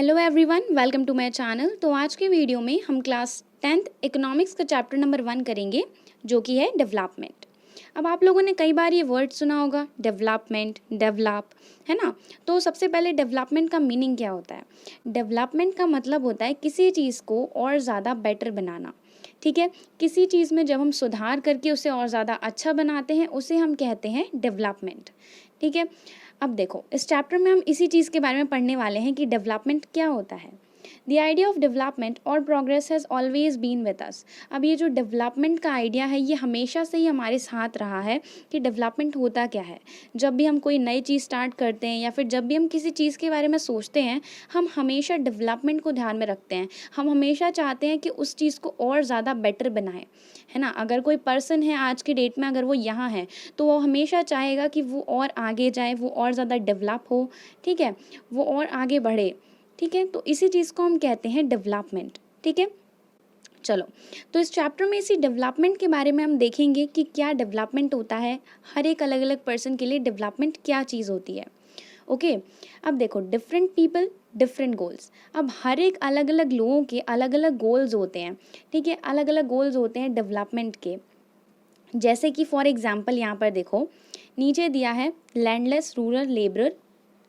Hello everyone, welcome to my channel. तो आज के वीडियो में हम क्लास 10th इकोनॉमिक्स का चैप्टर नंबर 1 करेंगे, जो कि है डेवलपमेंट। अब आप लोगों ने कई बार ये वर्ड सुना होगा, डेवलपमेंट, डेवलप, है ना। तो सबसे पहले डेवलपमेंट का मीनिंग क्या होता है? डेवलपमेंट का मतलब होता है किसी चीज़ को और ज़्यादा बेटर बनाना। ठीक है, किसी चीज़ में जब हम सुधार करके उसे और ज़्यादा अच्छा बनाते हैं, उसे हम कहते हैं डेवलपमेंट। ठीक है, अब देखो इस चैप्टर में हम इसी चीज़ के बारे में पढ़ने वाले हैं कि डेवलपमेंट क्या होता है। द आइडिया ऑफ डेवलपमेंट और progress has always been with us. अब ये जो डेवलपमेंट का आइडिया है, ये हमेशा से ही हमारे साथ रहा है कि डेवलपमेंट होता क्या है। जब भी हम कोई नई चीज़ स्टार्ट करते हैं या फिर जब भी हम किसी चीज़ के बारे में सोचते हैं, हम हमेशा डेवलपमेंट को ध्यान में रखते हैं। हम हमेशा चाहते हैं कि उस चीज़ को और ज़्यादा बेटर बनाएं, है ना। अगर कोई पर्सन है आज की डेट में, अगर वो यहाँ है, तो वो हमेशा चाहेगा कि वो और आगे जाए, वो और ज़्यादा डेवलप हो, ठीक है, वो और आगे बढ़े। ठीक है, तो इसी चीज़ को हम कहते हैं डेवलपमेंट। ठीक है, चलो, तो इस चैप्टर में इसी डेवलपमेंट के बारे में हम देखेंगे कि क्या डेवलपमेंट होता है, हर एक अलग अलग पर्सन के लिए डेवलपमेंट क्या चीज़ होती है। ओके, अब देखो, डिफरेंट पीपल डिफरेंट गोल्स। अब हर एक अलग अलग लोगों के अलग अलग गोल्स होते हैं। ठीक है, अलग अलग गोल्स होते हैं डेवलपमेंट के। जैसे कि फॉर एग्जांपल यहाँ पर देखो, नीचे दिया है लैंडलेस रूरल लेबरर।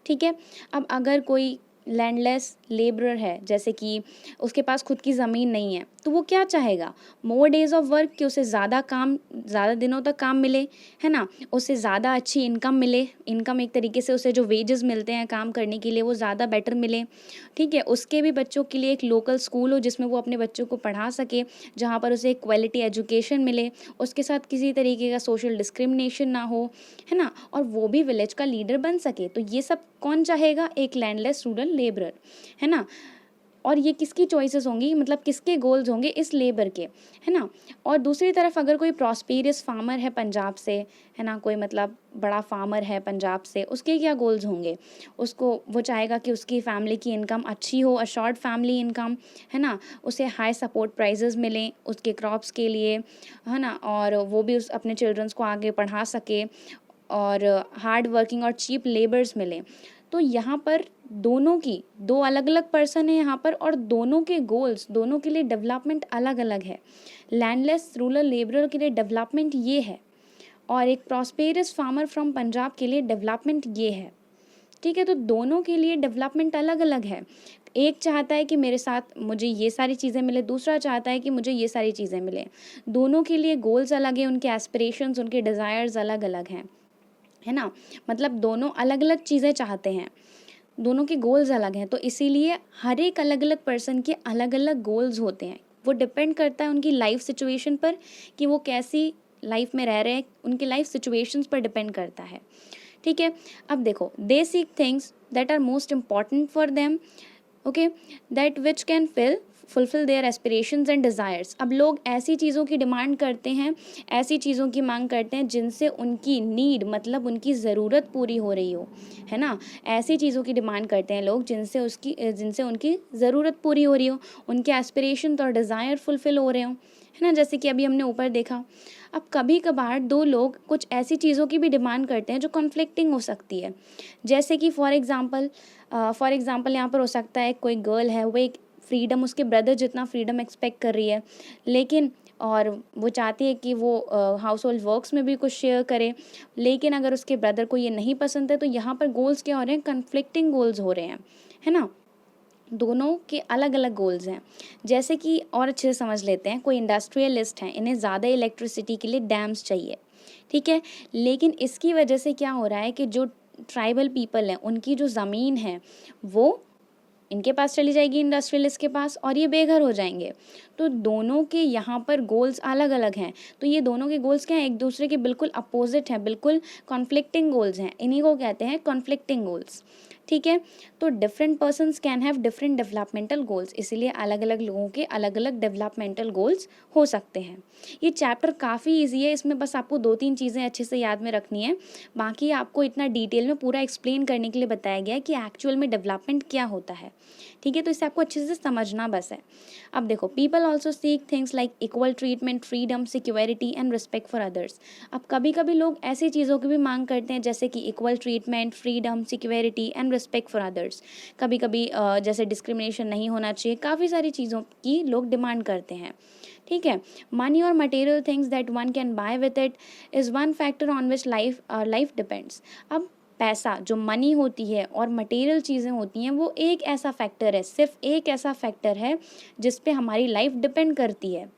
ठीक है, अब अगर कोई लैंडलेस लेबरर है, जैसे कि उसके पास खुद की ज़मीन नहीं है, तो वो क्या चाहेगा? मोर डेज ऑफ वर्क, कि उसे ज़्यादा दिनों तक काम मिले, है ना, उसे ज़्यादा अच्छी इनकम मिले। इनकम एक तरीके से उसे जो वेजेस मिलते हैं काम करने के लिए, वो ज़्यादा बेटर मिले। ठीक है, उसके भी बच्चों के लिए एक लोकल स्कूल हो जिसमें वो अपने बच्चों को पढ़ा सके, जहाँ पर उसे क्वालिटी एजुकेशन मिले, उसके साथ किसी तरीके का सोशल डिस्क्रिमिनेशन ना हो, है ना, और वो भी विलेज का लीडर बन सके। तो ये सब कौन चाहेगा? एक लैंडलेस रूरल लेबरर, है ना। और ये किसकी चॉइसेस होंगी, मतलब किसके गोल्स होंगे? इस लेबर के, है ना। और दूसरी तरफ अगर कोई प्रॉस्पेरियस फार्मर है पंजाब से, है ना, कोई मतलब बड़ा फार्मर है पंजाब से, उसके क्या गोल्स होंगे? वो चाहेगा कि उसकी फैमिली की इनकम अच्छी हो, अशोर्ड फैमिली इनकम, है ना, उसे हाई सपोर्ट प्राइजेस मिलें उसके क्रॉप्स के लिए, है ना, और वो भी अपने चिल्ड्रंस को आगे पढ़ा सके, और हार्ड वर्किंग और चीप लेबर्स मिले। तो यहाँ पर दोनों की दो अलग अलग पर्सन है यहाँ पर, और दोनों के गोल्स, दोनों के लिए डेवलपमेंट अलग अलग है। लैंडलेस रूरल लेबरर के लिए डेवलपमेंट ये है, और एक प्रॉस्पेरस फार्मर फ्रॉम पंजाब के लिए डेवलपमेंट ये है। ठीक है, तो दोनों के लिए डेवलपमेंट अलग अलग है। एक चाहता है कि मेरे साथ मुझे ये सारी चीज़ें मिले, दूसरा चाहता है कि मुझे ये सारी चीज़ें मिले। दोनों के लिए गोल्स अलग हैं, उनके एस्पिरेशंस, उनके डिज़ायर्स अलग अलग हैं, है ना। मतलब दोनों अलग अलग चीज़ें चाहते हैं, दोनों के गोल्स अलग हैं। तो इसीलिए हर एक अलग अलग पर्सन के अलग अलग गोल्स होते हैं। वो डिपेंड करता है उनकी लाइफ सिचुएशन पर, कि वो कैसी लाइफ में रह रहे हैं, उनकी लाइफ सिचुएशंस पर डिपेंड करता है। ठीक है, अब देखो, they seek things that are most important for them, okay, that which can fulfil their aspirations and desires. अब लोग ऐसी चीज़ों की डिमांड करते हैं, ऐसी चीज़ों की मांग करते हैं जिनसे उनकी नीड, मतलब उनकी ज़रूरत पूरी हो रही हो, है ना। ऐसी चीज़ों की डिमांड करते हैं लोग जिनसे उनकी ज़रूरत पूरी हो रही हो, उनके एस्पिरेशन और डिज़ायर फुलफिल हो रहे हो, है ना। जैसे कि अभी हमने ऊपर देखा। अब कभी कभार दो लोग कुछ ऐसी चीज़ों की भी डिमांड करते हैं जो कॉन्फ्लिक्टिंग हो सकती है। जैसे कि फॉर एग्ज़ाम्पल यहाँ पर हो सकता है कोई गर्ल है, वो एक फ्रीडम, उसके ब्रदर जितना फ्रीडम एक्सपेक्ट कर रही है, लेकिन और वो चाहती है कि वो हाउस होल्ड वर्क्स में भी कुछ शेयर करे, लेकिन अगर उसके ब्रदर को ये नहीं पसंद है, तो यहाँ पर गोल्स क्या हो रहे हैं? कन्फ्लिक्टिंग गोल्स हो रहे हैं, है ना। दोनों के अलग अलग गोल्स हैं। जैसे कि और अच्छे से समझ लेते हैं, कोई इंडस्ट्रियलिस्ट हैं, इन्हें ज़्यादा इलेक्ट्रिसिटी के लिए डैम्स चाहिए, ठीक है, लेकिन इसकी वजह से क्या हो रहा है कि जो ट्राइबल पीपल हैं, उनकी जो ज़मीन है वो इनके पास चली जाएगी, इंडस्ट्रियलिस्ट के पास, और ये बेघर हो जाएंगे। तो दोनों के यहाँ पर गोल्स अलग अलग हैं। तो ये दोनों के गोल्स क्या हैं? एक दूसरे के बिल्कुल अपोजिट हैं, बिल्कुल कॉन्फ्लिक्टिंग गोल्स हैं। इन्हीं को कहते हैं कॉन्फ्लिक्टिंग गोल्स। ठीक है, तो different persons can have different developmental goals, इसीलिए अलग अलग लोगों के अलग अलग डेवलपमेंटल गोल्स हो सकते हैं। ये चैप्टर काफ़ी ईजी है, इसमें बस आपको 2-3 चीज़ें अच्छे से याद में रखनी है। बाकी आपको इतना डिटेल में पूरा एक्सप्लेन करने के लिए बताया गया है कि एक्चुअल में डेवलपमेंट क्या होता है। ठीक है, तो इसे आपको अच्छे से समझना बस है। अब देखो, people also seek things like equal treatment, freedom, security and respect for others. अब कभी कभी लोग ऐसी चीज़ों की भी मांग करते हैं जैसे कि equal treatment, freedom, security and respect for others. कभी कभी जैसे डिस्क्रिमिनेशन नहीं होना चाहिए, काफ़ी सारी चीज़ों की लोग डिमांड करते हैं। ठीक है, मनी और material things that one can buy with it is one factor on which life depends. अब पैसा जो मनी होती है और मटेरियल चीज़ें होती हैं, वो एक ऐसा फैक्टर है, सिर्फ एक ऐसा फैक्टर है जिस पे हमारी लाइफ डिपेंड करती है।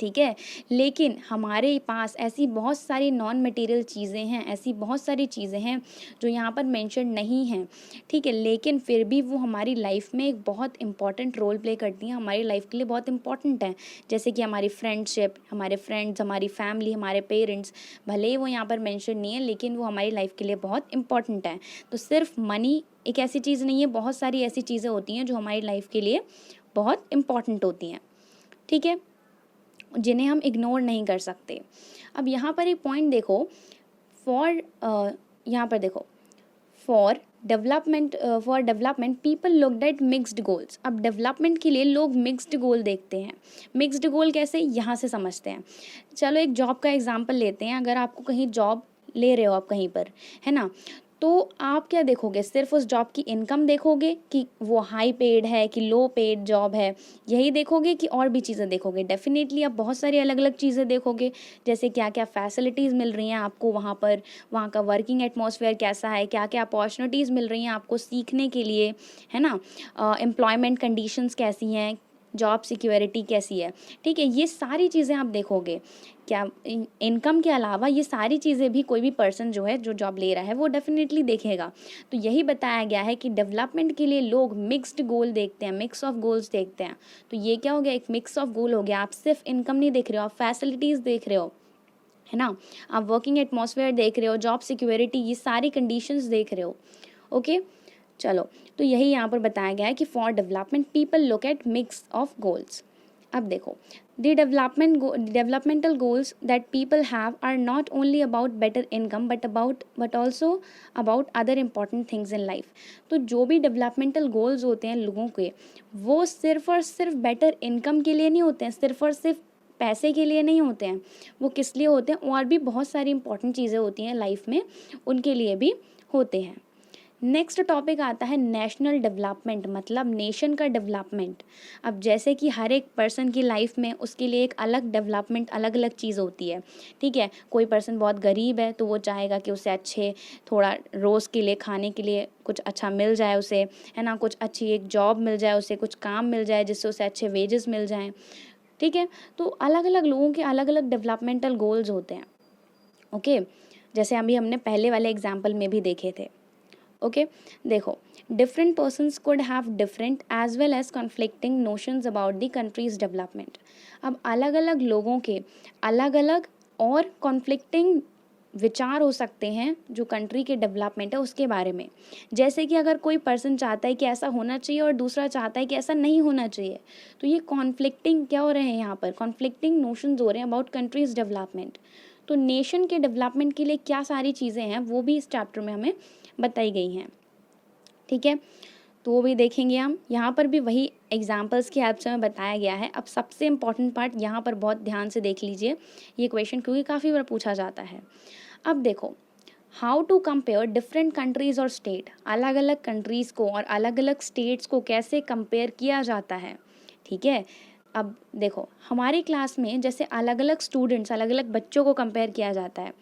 ठीक है, लेकिन हमारे पास ऐसी बहुत सारी नॉन मटेरियल चीज़ें हैं, ऐसी बहुत सारी चीज़ें हैं जो यहाँ पर मेंशन नहीं हैं। ठीक है, लेकिन फिर भी वो हमारी लाइफ में एक बहुत इंपॉर्टेंट रोल प्ले करती हैं, हमारी लाइफ के लिए बहुत इंपॉर्टेंट है। जैसे कि हमारी फ्रेंडशिप, हमारे फ्रेंड्स, हमारी फैमिली, हमारे पेरेंट्स, भले ही वो यहाँ पर मेंशन नहीं है लेकिन वो हमारी लाइफ के लिए बहुत इंपॉर्टेंट है। तो सिर्फ मनी एक ऐसी चीज़ नहीं है, बहुत सारी ऐसी चीज़ें होती हैं जो हमारी लाइफ के लिए बहुत इंपॉर्टेंट होती हैं। ठीक है, जिन्हें हम इग्नोर नहीं कर सकते। अब यहाँ पर एक पॉइंट देखो, यहाँ पर देखो, for development people looked at mixed goals. अब डेवलपमेंट के लिए लोग मिक्स्ड गोल देखते हैं। मिक्स्ड गोल कैसे, यहाँ से समझते हैं। चलो एक जॉब का एग्जांपल लेते हैं। अगर आपको कहीं जॉब ले रहे हो आप कहीं पर, है ना, तो आप क्या देखोगे, सिर्फ उस जॉब की इनकम देखोगे कि वो हाई पेड है कि लो पेड जॉब है, यही देखोगे कि और भी चीज़ें देखोगे? डेफिनेटली आप बहुत सारी अलग अलग चीज़ें देखोगे, जैसे क्या क्या फैसिलिटीज़ मिल रही हैं आपको वहाँ पर, वहाँ का वर्किंग एटमॉस्फेयर कैसा है, क्या क्या अपॉर्चुनिटीज़ मिल रही हैं आपको सीखने के लिए, है ना, एम्प्लॉयमेंट कंडीशंस कैसी हैं, जॉब सिक्योरिटी कैसी है। ठीक है, ये सारी चीज़ें आप देखोगे। क्या इनकम के अलावा ये सारी चीज़ें भी कोई भी पर्सन जो है, जो जॉब ले रहा है, वो डेफिनेटली देखेगा। तो यही बताया गया है कि डेवलपमेंट के लिए लोग मिक्स्ड गोल देखते हैं, मिक्स ऑफ गोल्स देखते हैं। तो ये क्या हो गया, एक मिक्स ऑफ गोल हो गया। आप सिर्फ इनकम नहीं देख रहे हो, आप फैसिलिटीज़ देख रहे हो, है ना, आप वर्किंग एटमॉस्फेयर देख रहे हो, जॉब सिक्योरिटी, ये सारी कंडीशंस देख रहे हो। ओके, चलो, तो यही यहाँ पर बताया गया है कि for development people look at mix of goals. अब देखो, the developmental goals that people have are not only about better income but also about other important things in life. तो जो भी डेवलपमेंटल गोल्स होते हैं लोगों के, वो सिर्फ और सिर्फ बेटर इनकम के लिए नहीं होते हैं, सिर्फ और सिर्फ पैसे के लिए नहीं होते हैं। वो किस लिए होते हैं, और भी बहुत सारी इंपॉर्टेंट चीज़ें होती हैं लाइफ में, उनके लिए भी होते हैं। नेक्स्ट टॉपिक आता है नेशनल डेवलपमेंट, मतलब नेशन का डेवलपमेंट। अब जैसे कि हर एक पर्सन की लाइफ में उसके लिए एक अलग डेवलपमेंट, अलग अलग चीज़ होती है। ठीक है, कोई पर्सन बहुत गरीब है तो वो चाहेगा कि उसे अच्छे, थोड़ा रोज़ के लिए खाने के लिए कुछ अच्छा मिल जाए उसे, है ना, कुछ अच्छी एक जॉब मिल जाए उसे, कुछ काम मिल जाए जिससे उसे अच्छे वेजेस मिल जाएं। ठीक है, तो अलग अलग लोगों के अलग अलग डेवलपमेंटल गोल्स होते हैं। ओके, जैसे अभी हमने पहले वाले एग्जाम्पल में भी देखे थे। ओके, देखो, different persons could have different as well as conflicting notions about the country's development. अब अलग अलग लोगों के अलग अलग और कॉन्फ्लिक्टिंग विचार हो सकते हैं जो कंट्री के डेवलपमेंट है उसके बारे में। जैसे कि अगर कोई पर्सन चाहता है कि ऐसा होना चाहिए और दूसरा चाहता है कि ऐसा नहीं होना चाहिए, तो ये कॉन्फ्लिक्टिंग क्या हो रहे हैं, यहाँ पर कॉन्फ्लिक्टिंग नोशंस हो रहे हैं अबाउट कंट्रीज डेवलपमेंट। तो नेशन के डेवलपमेंट के लिए क्या सारी चीज़ें हैं वो भी इस चैप्टर में हमें बताई गई हैं। ठीक है, तो वो भी देखेंगे हम। यहाँ पर भी वही एग्जाम्पल्स की हेल्प से हमें बताया गया है। अब सबसे इम्पॉर्टेंट पार्ट यहाँ पर बहुत ध्यान से देख लीजिए ये क्वेश्चन, क्योंकि काफ़ी बार पूछा जाता है। अब देखो, how to compare different countries और स्टेट, अलग अलग कंट्रीज़ को और अलग अलग स्टेट्स को कैसे कंपेयर किया जाता है। ठीक है, अब देखो, हमारी क्लास में जैसे अलग अलग स्टूडेंट्स, अलग अलग बच्चों को कंपेयर किया जाता है,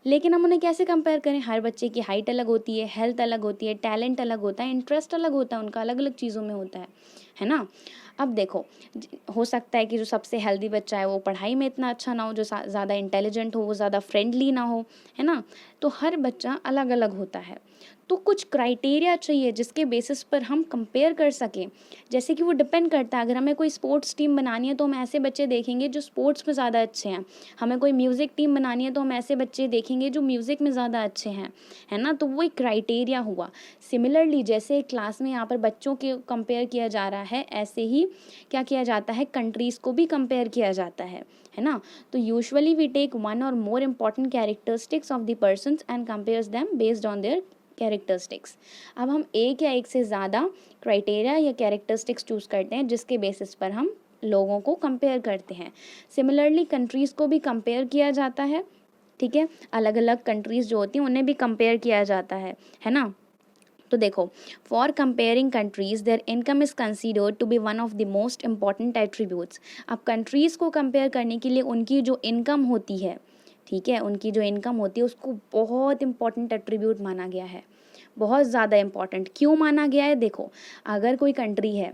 लेकिन हम उन्हें कैसे कंपेयर करें? हर बच्चे की हाइट अलग होती है, हेल्थ अलग होती है, टैलेंट अलग होता है, इंटरेस्ट अलग होता है, उनका अलग अलग चीज़ों में होता है ना। अब देखो, हो सकता है कि जो सबसे हेल्दी बच्चा है वो पढ़ाई में इतना अच्छा ना हो, जो ज़्यादा इंटेलिजेंट हो वो ज़्यादा फ्रेंडली ना हो, है ना। तो हर बच्चा अलग अलग होता है, तो कुछ क्राइटेरिया चाहिए जिसके बेसिस पर हम कंपेयर कर सकें। जैसे कि वो डिपेंड करता है, अगर हमें कोई स्पोर्ट्स टीम बनानी है तो हम ऐसे बच्चे देखेंगे जो स्पोर्ट्स में ज़्यादा अच्छे हैं। हमें कोई म्यूज़िक टीम बनानी है तो हम ऐसे बच्चे देखेंगे जो म्यूज़िक में ज़्यादा अच्छे हैं, है ना। तो वो एक क्राइटेरिया हुआ। सिमिलरली जैसे क्लास में यहाँ पर बच्चों के कंपेयर किया जा रहा है, ऐसे ही क्या किया जाता है, कंट्रीज़ को भी कंपेयर किया जाता है ना। तो यूजुअली वी टेक वन और more important characteristics of the persons and compares them based on their characteristics. अब हम एक या एक से ज़्यादा क्राइटेरिया या कैरेक्टरिस्टिक्स चूज़ करते हैं जिसके बेसिस पर हम लोगों को कंपेयर करते हैं। सिमिलरली कंट्रीज़ को भी कंपेयर किया जाता है। ठीक है, अलग अलग कंट्रीज़ जो होती हैं उन्हें भी कंपेयर किया जाता है ना। तो देखो, for comparing countries their income is considered to be one of the most important attributes. अब कंट्रीज़ को कंपेयर करने के लिए उनकी जो इनकम होती है, ठीक है, उनकी जो इनकम होती है उसको बहुत इंपॉर्टेंट एट्रीब्यूट माना गया है, बहुत ज़्यादा इंपॉर्टेंट। क्यों माना गया है? देखो, अगर कोई कंट्री है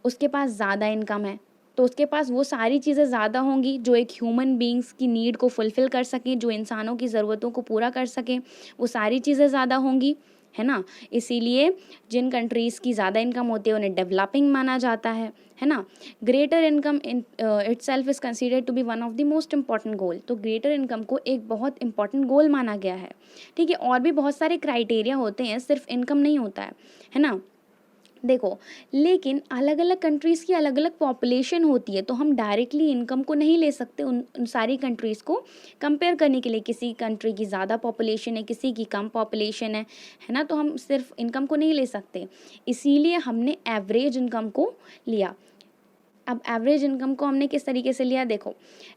उसके पास ज़्यादा इनकम है तो उसके पास वो सारी चीज़ें ज़्यादा होंगी जो एक ह्यूमन बींग्स की नीड को फुलफ़िल कर सकें, जो इंसानों की ज़रूरतों को पूरा कर सकें, वो सारी चीज़ें ज़्यादा होंगी, है ना। इसीलिए जिन कंट्रीज़ की ज़्यादा इनकम होती है उन्हें डेवलपिंग माना जाता है ना। Greater income in itself is considered to be one of the most important goal. तो ग्रेटर इनकम को एक बहुत इंपॉर्टेंट गोल माना गया है, ठीक है। और भी बहुत सारे क्राइटेरिया होते हैं, सिर्फ इनकम नहीं होता है ना। देखो, लेकिन अलग अलग कंट्रीज़ की अलग अलग पॉपुलेशन होती है, तो हम डायरेक्टली इनकम को नहीं ले सकते उन सारी कंट्रीज़ को कंपेयर करने के लिए। किसी कंट्री की ज़्यादा पॉपुलेशन है, किसी की कम पॉपुलेशन है ना, तो हम सिर्फ इनकम को नहीं ले सकते। इसीलिए हमने एवरेज इनकम को लिया। अब एवरेज इनकम को हमने किस तरीके से लिया? देखो,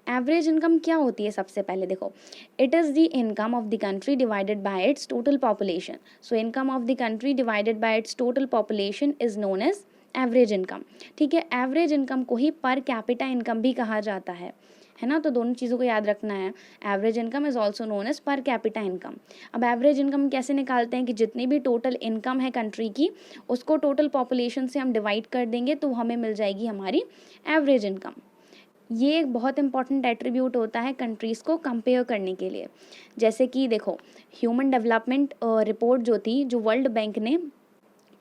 एवरेज इनकम क्या होती है? सबसे पहले देखो, it is the income of the country divided by its total population. So income of the country divided by its total population is known as average income, ठीक है। एवरेज इनकम को ही पर कैपिटा इनकम भी कहा जाता है ना। तो दोनों चीज़ों को याद रखना है। Average income is also known as per capita income. अब एवरेज इनकम कैसे निकालते हैं कि जितनी भी टोटल इनकम है कंट्री की उसको टोटल पॉपुलेशन से हम डिवाइड कर देंगे तो हमें मिल जाएगी हमारी एवरेज इनकम। ये एक बहुत इंपॉर्टेंट एट्रीब्यूट होता है कंट्रीज़ को कंपेयर करने के लिए। जैसे कि देखो, ह्यूमन डेवलपमेंट रिपोर्ट जो थी, जो वर्ल्ड बैंक ने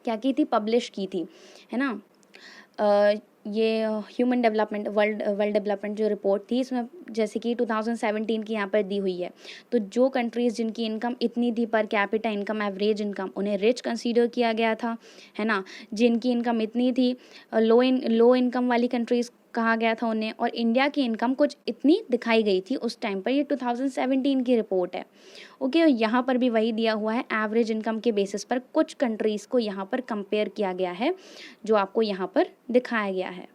क्या की थी, पब्लिश की थी, है ना। ये ह्यूमन डेवलपमेंट वर्ल्ड डेवलपमेंट जो रिपोर्ट थी, इसमें जैसे कि 2017 की यहाँ पर दी हुई है। तो जो कंट्रीज़ जिनकी इनकम इतनी थी पर कैपिटा इनकम, एवरेज इनकम, उन्हें रिच कंसीडर किया गया था, है ना। जिनकी इनकम इतनी थी, लो इनकम वाली कंट्रीज़ कहा गया था उन्हें। और इंडिया की इनकम कुछ इतनी दिखाई गई थी उस टाइम पर। ये 2017 की रिपोर्ट है, ओके। और यहाँ पर भी वही दिया हुआ है, एवरेज इनकम के बेसिस पर कुछ कंट्रीज़ को यहाँ पर कंपेयर किया गया है, जो आपको यहाँ पर दिखाया गया है,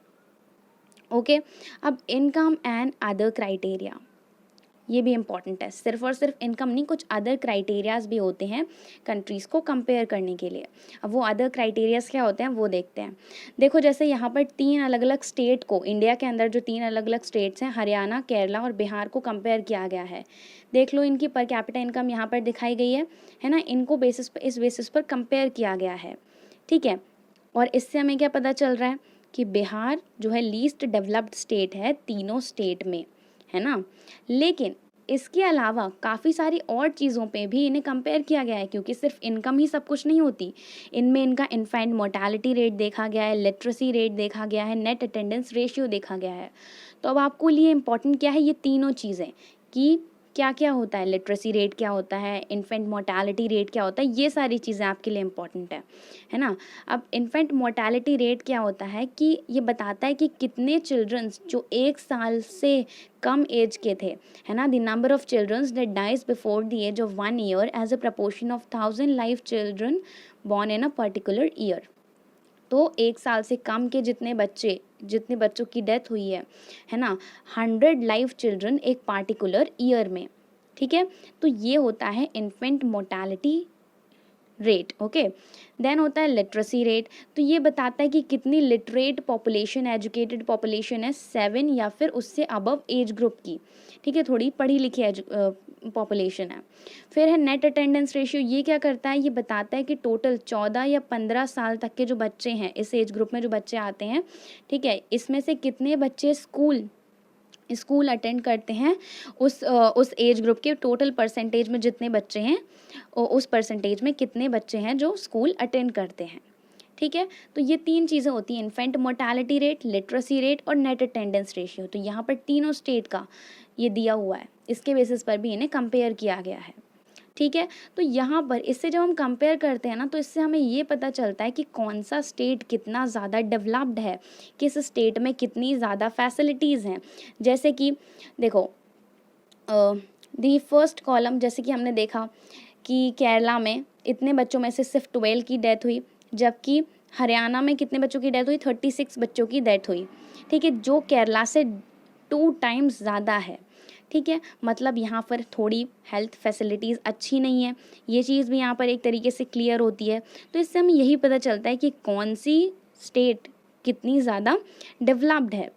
ओके। अब इनकम एंड अदर क्राइटेरिया, ये भी इम्पॉर्टेंट है। सिर्फ और सिर्फ इनकम नहीं, कुछ अदर क्राइटेरियाज भी होते हैं कंट्रीज़ को कंपेयर करने के लिए। अब वो अदर क्राइटेरियाज क्या होते हैं वो देखते हैं। देखो, जैसे यहाँ पर 3 अलग अलग स्टेट को, इंडिया के अंदर जो 3 अलग अलग स्टेट्स हैं, हरियाणा, केरला और बिहार को कंपेयर किया गया है। देख लो, इनकी पर कैपिटा इनकम यहाँ पर दिखाई गई है ना। इनको इस बेसिस पर कंपेयर किया गया है, ठीक है। और इससे हमें क्या पता चल रहा है कि बिहार जो है लीस्ट डेवलप्ड स्टेट है तीनों स्टेट में, है ना। लेकिन इसके अलावा काफ़ी सारी और चीज़ों पे भी इन्हें कंपेयर किया गया है, क्योंकि सिर्फ इनकम ही सब कुछ नहीं होती। इनमें इनका इन्फेंट मोर्टालिटी रेट देखा गया है, लिटरेसी रेट देखा गया है, नेट अटेंडेंस रेशियो देखा गया है। तो अब आपको लिए इम्पॉर्टेंट क्या है, ये तीनों चीज़ें कि क्या क्या होता है, लिटरेसी रेट क्या होता है, इन्फेंट मोर्टालिटी रेट क्या होता है, ये सारी चीज़ें आपके लिए इम्पॉर्टेंट है ना। अब इन्फेंट मोर्टालिटी रेट क्या होता है कि ये बताता है कि कितने चिल्ड्रंस जो 1 साल से कम एज के थे, है ना, the number of childrens that dies before the age of 1 year as a proportion of 1000 life children born in a particular year. तो 1 साल से कम के जितने बच्चों की डेथ हुई है ना, 100 लाइफ चिल्ड्रन एक पार्टिकुलर ईयर में, ठीक है। तो ये होता है infant mortality rate, okay. Then होता है लिटरेसी रेट। तो ये बताता है कि कितनी लिटरेट पॉपुलेशन, एजुकेटेड पॉपुलेशन है 7 या फिर उससे अबव एज ग्रुप की, ठीक है, थोड़ी पढ़ी लिखी पॉपुलेशन है। फिर है नेट अटेंडेंस रेशियो। ये क्या करता है, ये बताता है कि टोटल 14 या 15 साल तक के जो बच्चे हैं, इस एज ग्रुप में जो बच्चे आते हैं, ठीक है, इसमें से कितने बच्चे स्कूल अटेंड करते हैं। उस एज ग्रुप के टोटल परसेंटेज में जितने बच्चे हैं, उस परसेंटेज में कितने बच्चे हैं जो स्कूल अटेंड करते हैं, ठीक है। तो ये 3 चीज़ें होती हैं, infant mortality rate, literacy rate और नेट अटेंडेंस रेशियो। तो यहाँ पर तीनों स्टेट का ये दिया हुआ है, इसके बेसिस पर भी इन्हें कंपेयर किया गया है, ठीक है। तो यहाँ पर इससे जब हम कंपेयर करते हैं ना, तो इससे हमें ये पता चलता है कि कौन सा स्टेट कितना ज़्यादा डेवलप्ड है, किस स्टेट में कितनी ज़्यादा फैसिलिटीज़ हैं। जैसे कि देखो, दी फर्स्ट कॉलम, जैसे कि हमने देखा कि केरला में इतने बच्चों में से सिर्फ 12 की डेथ हुई, जबकि हरियाणा में कितने बच्चों की डेथ हुई, 36 बच्चों की डेथ हुई, ठीक है, जो केरला से 2 टाइम्स ज़्यादा है, ठीक है, मतलब यहाँ पर थोड़ी हेल्थ फैसिलिटीज़ अच्छी नहीं है, ये चीज़ भी यहाँ पर एक तरीके से क्लियर होती है। तो इससे हमें यही पता चलता है कि कौन सी स्टेट कितनी ज़्यादा डेवलप्ड है,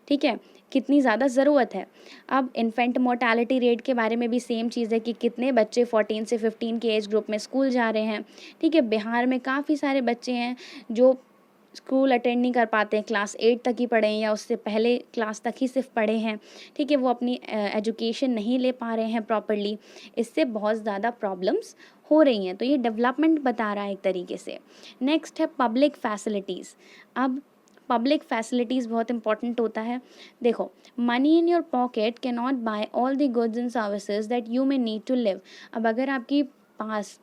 ठीक है, कितनी ज़्यादा ज़रूरत है। अब इन्फेंट मोर्टालिटी रेट के बारे में भी सेम चीज़ है कि कितने बच्चे 14 से 15 के एज ग्रुप में स्कूल जा रहे हैं, ठीक है। बिहार में काफ़ी सारे बच्चे हैं जो स्कूल अटेंड नहीं कर पाते हैं, क्लास 8 तक ही पढ़े हैं या उससे पहले क्लास तक ही सिर्फ पढ़े हैं, ठीक है, वो अपनी एजुकेशन नहीं ले पा रहे हैं प्रॉपरली। इससे बहुत ज़्यादा प्रॉब्लम्स हो रही हैं, तो ये डेवलपमेंट बता रहा है एक तरीके से। नेक्स्ट है पब्लिक फैसिलिटीज़। अब पब्लिक फैसिलिटीज़ बहुत इंपॉर्टेंट होता है। देखो, money in your pocket can not buy all the goods and services that you may need to live. अब अगर आपकी पास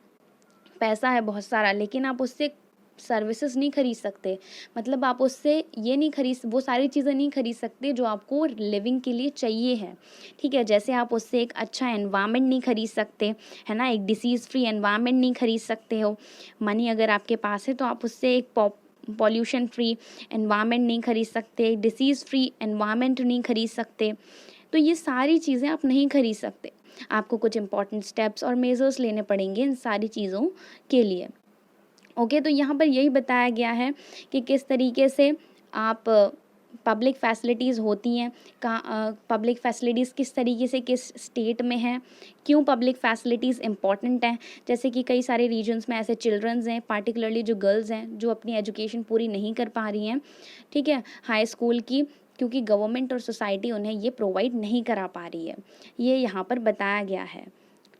पैसा है बहुत सारा, लेकिन आप उससे सर्विसेज नहीं खरीद सकते, मतलब आप उससे ये नहीं खरीद, वो सारी चीज़ें नहीं खरीद सकते जो आपको लिविंग के लिए चाहिए है, ठीक है। जैसे आप उससे एक अच्छा एनवायरनमेंट नहीं खरीद सकते, है ना, एक डिसीज़ फ्री एनवायरनमेंट नहीं खरीद सकते हो। मनी अगर आपके पास है तो आप उससे एक पॉल्यूशन फ्री एनवायरनमेंट नहीं खरीद सकते, डिसीज़ फ्री एनवायरनमेंट नहीं खरीद सकते। तो ये सारी चीज़ें आप नहीं खरीद सकते, आपको कुछ इंपॉर्टेंट स्टेप्स और मेजर्स लेने पड़ेंगे इन सारी चीज़ों के लिए। ओके, तो यहाँ पर यही बताया गया है कि किस तरीके से आप पब्लिक फैसिलिटीज़ होती हैं, पब्लिक फैसिलिटीज़ किस तरीके से किस स्टेट में हैं, क्यों पब्लिक फैसिलिटीज़ इम्पॉर्टेंट हैं। जैसे कि कई सारे रीजन्स में ऐसे चिल्ड्रंस हैं, पार्टिकुलरली जो गर्ल्स हैं, जो अपनी एजुकेशन पूरी नहीं कर पा रही हैं, ठीक है, हाई स्कूल की, क्योंकि गवर्नमेंट और सोसाइटी उन्हें ये प्रोवाइड नहीं करा पा रही है। ये यहाँ पर बताया गया है,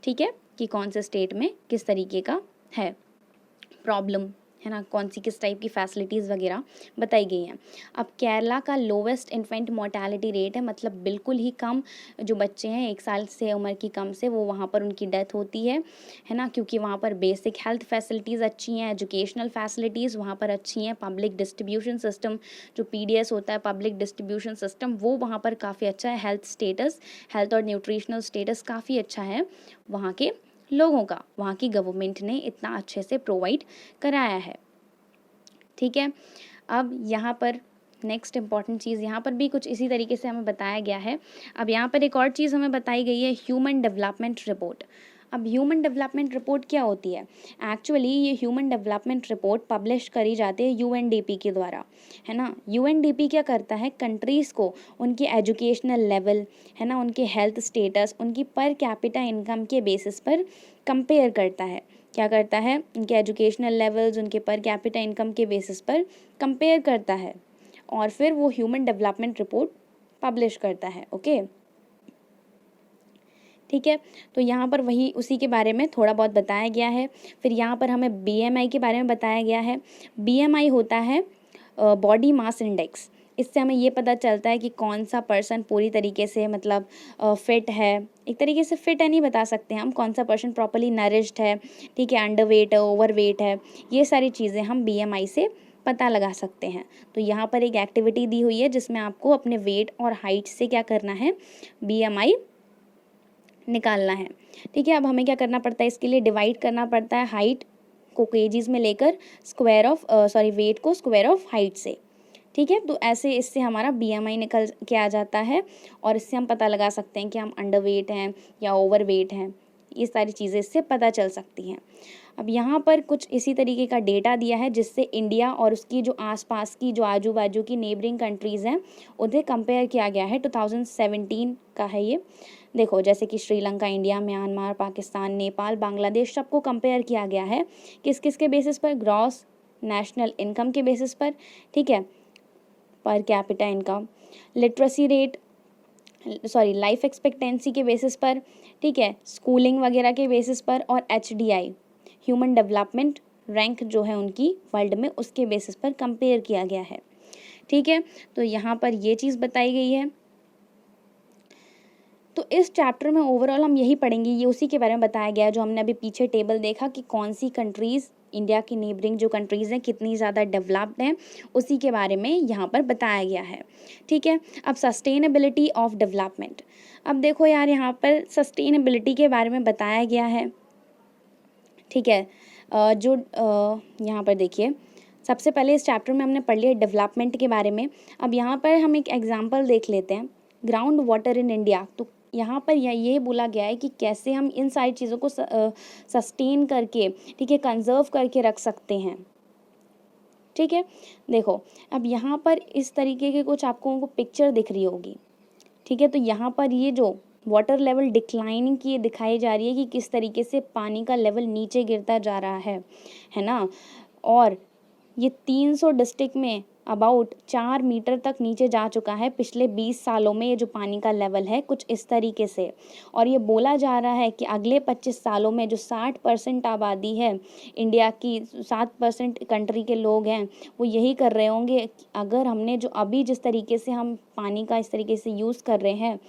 ठीक है, कि कौन से स्टेट में किस तरीके का है प्रॉब्लम, है ना, कौन सी किस टाइप की फैसिलिटीज़ वगैरह बताई गई हैं। अब केरला का लोवेस्ट इन्फेंट मोर्टालिटी रेट है, मतलब बिल्कुल ही कम जो बच्चे हैं 1 साल से उम्र की कम से, वो वहाँ पर उनकी डेथ होती है ना, क्योंकि वहाँ पर बेसिक हेल्थ फैसिलिटीज़ अच्छी हैं, एजुकेशनल फैसिलिटीज़ वहाँ पर अच्छी हैं, पब्लिक डिस्ट्रीब्यूशन सिस्टम जो PDS होता है, पब्लिक डिस्ट्रीब्यूशन सिस्टम, वो वहाँ पर काफ़ी अच्छा है। हेल्थ और न्यूट्रिशनल स्टेटस काफ़ी अच्छा है वहाँ के लोगों का, वहाँ की गवर्नमेंट ने इतना अच्छे से प्रोवाइड कराया है, ठीक है। अब यहाँ पर नेक्स्ट इम्पॉर्टेंट चीज़, यहाँ पर भी कुछ इसी तरीके से हमें बताया गया है। अब यहाँ पर एक और चीज़ हमें बताई गई है, ह्यूमन डेवलपमेंट रिपोर्ट। अब ह्यूमन डेवलपमेंट रिपोर्ट क्या होती है? एक्चुअली ये ह्यूमन डेवलपमेंट रिपोर्ट पब्लिश करी जाती है UNDP के द्वारा, है ना। UNDP क्या करता है, कंट्रीज़ को उनके एजुकेशनल लेवल, है ना, उनके हेल्थ स्टेटस, उनकी पर कैपिटा इनकम के बेसिस पर कंपेयर करता है। क्या करता है, उनके एजुकेशनल लेवल्स, उनके पर कैपिटा इनकम के बेसिस पर कंपेयर करता है और फिर वो ह्यूमन डेवलपमेंट रिपोर्ट पब्लिश करता है। ओके, ठीक है। तो यहाँ पर वही उसी के बारे में थोड़ा बहुत बताया गया है। फिर यहाँ पर हमें BMI के बारे में बताया गया है। BMI होता है बॉडी मास इंडेक्स। इससे हमें ये पता चलता है कि कौन सा पर्सन पूरी तरीके से मतलब फिट है, एक तरीके से फिट है नहीं बता सकते हम, कौन सा पर्सन प्रॉपर्ली नरिश्ड है, ठीक है, अंडर वेट है, ओवर वेट है, ये सारी चीज़ें हम BMI से पता लगा सकते हैं। तो यहाँ पर एक एक्टिविटी दी हुई है जिसमें आपको अपने वेट और हाइट से क्या करना है, BMI निकालना है, ठीक है। अब हमें क्या करना पड़ता है, इसके लिए डिवाइड करना पड़ता है हाइट को केजीज में लेकर वेट को स्क्वायर ऑफ हाइट से, ठीक है। तो ऐसे इससे हमारा BMI निकल के आ जाता है और इससे हम पता लगा सकते हैं कि हम अंडर वेट हैं या ओवर वेट हैं, ये सारी चीज़ें इससे पता चल सकती हैं। अब यहाँ पर कुछ इसी तरीके का डेटा दिया है जिससे इंडिया और उसकी जो आसपास की जो आजू बाजू की नेबरिंग कंट्रीज़ हैं उन्हें कंपेयर किया गया है। 2017 का है ये। देखो, जैसे कि श्रीलंका, इंडिया, म्यांमार, पाकिस्तान, नेपाल, बांग्लादेश, सबको कंपेयर किया गया है किस किस के बेसिस पर, ग्रॉस नेशनल इनकम के बेसिस पर, ठीक है, पर capita income, literacy rate, life expectancy के बेसिस पर, ठीक है, स्कूलिंग वगैरह के बेसिस पर, और HDI ह्यूमन डेवलपमेंट रैंक जो है उनकी वर्ल्ड में, उसके बेसिस पर कंपेयर किया गया है, ठीक है। तो यहाँ पर ये चीज़ बताई गई है। तो इस चैप्टर में ओवरऑल हम यही पढ़ेंगे, ये उसी के बारे में बताया गया है जो हमने अभी पीछे टेबल देखा कि कौन सी कंट्रीज़, इंडिया की नेबरिंग जो कंट्रीज़ हैं कितनी ज़्यादा डेवलप्ड हैं, उसी के बारे में यहाँ पर बताया गया है, ठीक है। अब सस्टेनेबिलिटी ऑफ डेवलपमेंट। अब देखो यार, यहाँ पर सस्टेनेबिलिटी के बारे में बताया गया है, ठीक है। यहाँ पर देखिए, सबसे पहले इस चैप्टर में हमने पढ़ लिया डेवलपमेंट के बारे में। अब यहाँ पर हम एक एग्जांपल देख लेते हैं, ग्राउंड वाटर इन इंडिया। तो यहाँ पर ये बोला गया है कि कैसे हम इन सारी चीज़ों को सस्टेन करके, ठीक है, कंजर्व करके रख सकते हैं। ठीक है, देखो अब यहाँ पर इस तरीके के कुछ आपको पिक्चर दिख रही होगी। ठीक है, तो यहाँ पर ये जो वाटर लेवल डिक्लाइनिंग की ये दिखाई जा रही है कि किस तरीके से पानी का लेवल नीचे गिरता जा रहा है ना। और ये 300 डिस्ट्रिक्ट में अबाउट 4 मीटर तक नीचे जा चुका है पिछले 20 सालों में, ये जो पानी का लेवल है कुछ इस तरीके से। और ये बोला जा रहा है कि अगले 25 सालों में जो 60% आबादी है इंडिया की, 7% कंट्री के लोग हैं, वो यही कर रहे होंगे। अगर हमने जो अभी जिस तरीके से हम पानी का इस तरीके से यूज़ कर रहे हैं,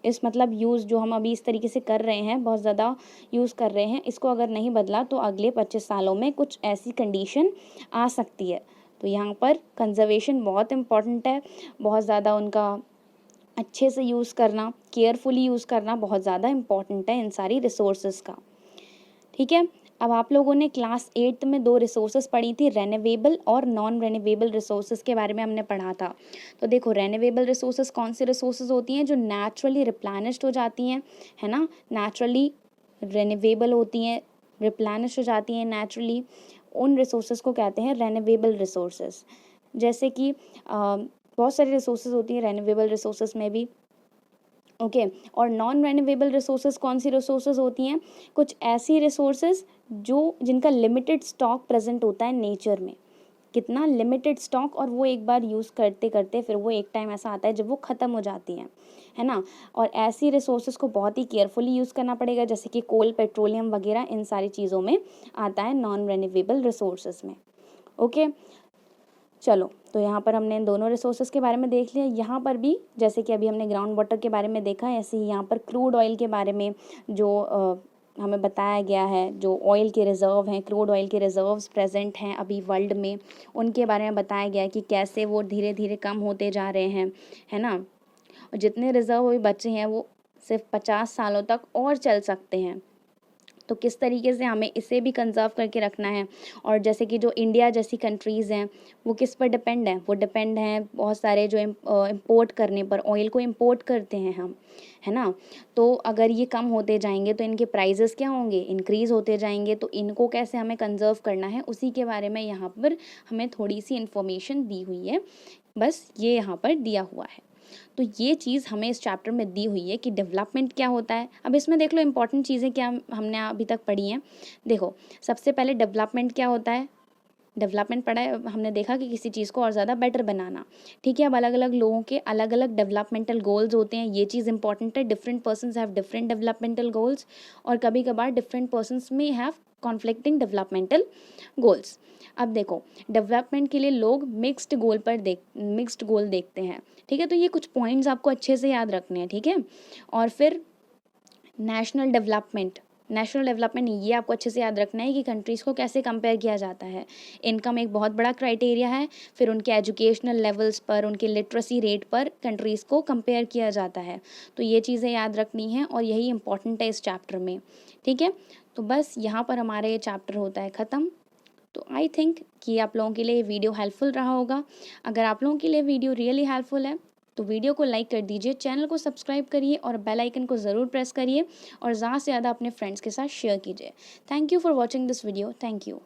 इस मतलब यूज़ जो हम अभी इस तरीके से कर रहे हैं, बहुत ज़्यादा यूज़ कर रहे हैं, इसको अगर नहीं बदला तो अगले 25 सालों में कुछ ऐसी कंडीशन आ सकती है। तो यहाँ पर कंजर्वेशन बहुत इम्पॉर्टेंट है, बहुत ज़्यादा उनका अच्छे से यूज़ करना, केयरफुली यूज़ करना बहुत ज़्यादा इम्पॉर्टेंट है इन सारी रिसोर्सेज का। ठीक है, अब आप लोगों ने क्लास 8 में 2 रिसोर्सेज पढ़ी थी, रेन्यूएबल और नॉन रेन्यूएबल रिसोर्सेज के बारे में हमने पढ़ा था। तो देखो रेन्यूएबल रिसोर्सेज कौन से रिसोर्सेज होती हैं, जो नेचुरली रिप्लेनिश्ड हो जाती हैं, है ना, नेचुरली रेन्यूएबल होती हैं, रिप्लेनिश हो जाती हैं नेचुरली, उन रिसोर्सेज को कहते हैं रेन्यूएबल रिसोर्सेज। जैसे कि बहुत सारी रिसोर्सेज होती हैं रेन्यूएबल रिसोर्सेज में भी। ओके, और नॉन रेन्यूएबल रिसोर्सेज कौन सी रिसोर्सेज होती हैं, कुछ ऐसी रिसोर्सेज जिनका लिमिटेड स्टॉक प्रेजेंट होता है नेचर में, कितना लिमिटेड स्टॉक, और वो एक बार यूज़ करते करते फिर वो एक टाइम ऐसा आता है जब वो ख़त्म हो जाती हैं, है ना। और ऐसी रिसोर्सेज को बहुत ही केयरफुली यूज़ करना पड़ेगा, जैसे कि कोल, पेट्रोलियम वगैरह, इन सारी चीज़ों में आता है नॉन रेन्यूएबल रिसोर्सेज में। ओके, चलो तो यहाँ पर हमने इन दोनों रिसोर्सेज के बारे में देख लिया। यहाँ पर भी जैसे कि अभी हमने ग्राउंड वाटर के बारे में देखा है, ऐसे ही यहाँ पर क्रूड ऑयल के बारे में जो हमें बताया गया है, जो ऑयल के रिज़र्व हैं, क्रूड ऑयल के रिज़र्व्स प्रेजेंट हैं अभी वर्ल्ड में, उनके बारे में बताया गया है कि कैसे वो धीरे धीरे कम होते जा रहे हैं, है ना। और जितने रिज़र्व अभी बचे हैं वो सिर्फ 50 सालों तक और चल सकते हैं। तो किस तरीके से हमें इसे भी कंजर्व करके रखना है। और जैसे कि जो इंडिया जैसी कंट्रीज़ हैं वो किस पर डिपेंड हैं, वो डिपेंड हैं बहुत सारे जो इम्पोर्ट करने पर, ऑयल को इम्पोर्ट करते हैं हम, है ना। तो अगर ये कम होते जाएंगे तो इनके प्राइजेस क्या होंगे, इंक्रीज़ होते जाएंगे। तो इनको कैसे हमें कंजर्व करना है, उसी के बारे में यहाँ पर हमें थोड़ी सी इन्फॉर्मेशन दी हुई है, बस ये यहाँ पर दिया हुआ है। तो ये चीज़ हमें इस चैप्टर में दी हुई है कि डेवलपमेंट क्या होता है। अब इसमें देख लो इंपॉर्टेंट चीज़ें क्या हमने अभी तक पढ़ी हैं। देखो सबसे पहले डेवलपमेंट क्या होता है, डेवलपमेंट पढ़ा है हमने, देखा कि किसी चीज़ को और ज़्यादा बेटर बनाना। ठीक है, अब अलग अलग लोगों के अलग अलग डेवलपमेंटल गोल्स होते हैं, ये चीज़ इंपॉर्टेंट है। Different persons have different developmental goals, और कभी कभार डिफरेंट पर्सन्स में हैव कॉन्फ्लिक्टिंग डेवलपमेंटल गोल्स। अब देखो डेवलपमेंट के लिए लोग मिक्स्ड गोल देखते हैं। ठीक है, तो ये कुछ पॉइंट्स आपको अच्छे से याद रखने हैं। ठीक है, और फिर नेशनल डेवलपमेंट ये आपको अच्छे से याद रखना है कि कंट्रीज़ को कैसे कंपेयर किया जाता है। इनकम एक बहुत बड़ा क्राइटेरिया है, फिर उनके एजुकेशनल लेवल्स पर, उनके लिटरेसी रेट पर कंट्रीज़ को कंपेयर किया जाता है। तो ये चीज़ें याद रखनी हैं और यही इंपॉर्टेंट है इस चैप्टर में। ठीक है, तो बस यहाँ पर हमारा ये चैप्टर होता है ख़त्म। तो आई थिंक कि आप लोगों के लिए वीडियो हेल्पफुल रहा होगा। अगर आप लोगों के लिए वीडियो रियली हेल्पफुल है तो वीडियो को लाइक कर दीजिए, चैनल को सब्सक्राइब करिए और बेल आइकन को ज़रूर प्रेस करिए, और ज़्यादा से ज़्यादा अपने फ्रेंड्स के साथ शेयर कीजिए। Thank you for watching this video. Thank you.